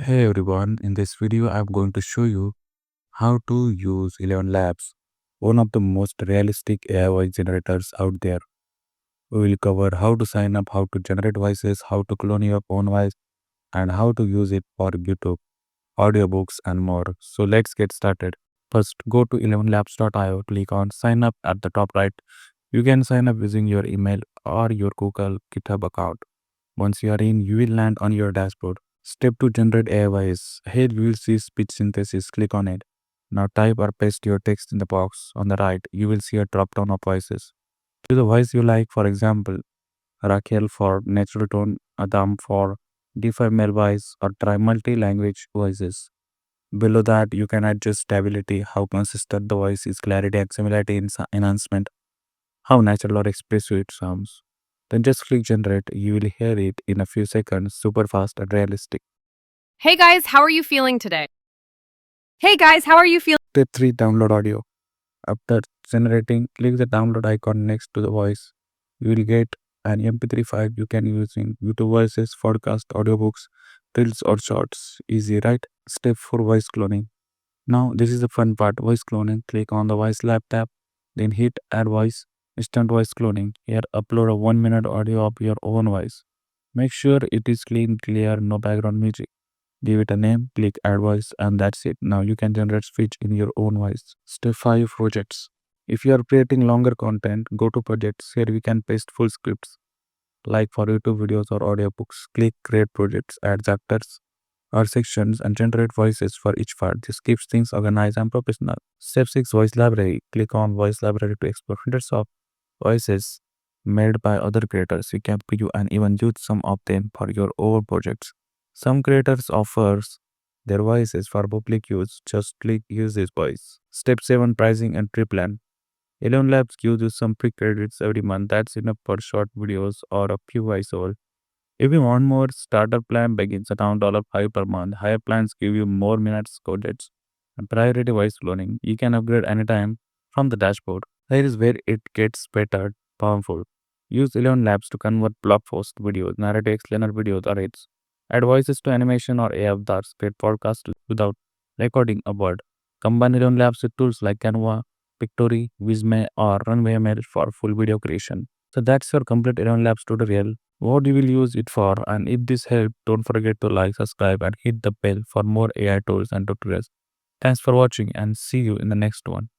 Hey everyone, in this video I'm going to show you how to use ElevenLabs, one of the most realistic AI voice generators out there. We will cover how to sign up, how to generate voices, how to clone your own voice, and how to use it for YouTube, audiobooks, and more. So let's get started. First, go to elevenlabs.io, click on sign up at the top right. You can sign up using your email or your Google GitHub account. Once you are in, you will land on your dashboard. Step to generate AI voice. Here you will see speech synthesis. Click on it. Now type or paste your text in the box. On the right, you will see a drop down of voices. Choose a voice you like, for example, Raquel for natural tone, Adam for default male voice, or try multi-language voices. Below that, you can adjust stability, how consistent the voice is, clarity and similarity enhancement, how natural or expressive it sounds. Then just click generate. You will hear it in a few seconds, super fast and realistic. Hey guys, how are you feeling today? Hey guys, how are you feeling? Step 3, download audio. After generating, click the download icon next to the voice. You will get an MP3 file you can use in YouTube voices, podcast, audiobooks, reels or shorts. Easy, right? Step 4, voice cloning. Now this is the fun part, voice cloning. Click on the voice lab tab, then hit add voice, instant voice cloning. Here upload a 1 minute audio of your own voice. Make sure it is clean, clear, no background music. Give it a name, click add voice, and that's it. Now you can generate speech in your own voice. Step 5, projects. If you are creating longer content, go to projects. Here we can paste full scripts like for YouTube videos or audiobooks. Click create projects, add chapters or sections, and generate voices for each part. This keeps things organized and professional. Step 6, voice library. Click on voice library to explore hundreds of voices made by other creators. You can preview and even use some of them for your own projects. Some creators offers their voices for public use. Just click use this voice. Step 7, pricing and trip plan. ElevenLabs gives you some free credits every month. That's enough for short videos or a few voiceover. If you want more, starter plan begins around $5 per month. Higher plans give you more minutes, codets, and priority voice cloning. You can upgrade anytime from the dashboard. Here is where it gets better, powerful. Use ElevenLabs to convert blog post videos, narrative explainer videos, or ads. Add voices to animation or AI avatars. Create podcasts without recording a word. Combine ElevenLabs with tools like Canva, Pictory, Visme, or RunWayML for full video creation. So that's your complete ElevenLabs tutorial. What you will use it for, and if this helped, don't forget to like, subscribe, and hit the bell for more AI tools and tutorials. Thanks for watching, and see you in the next one.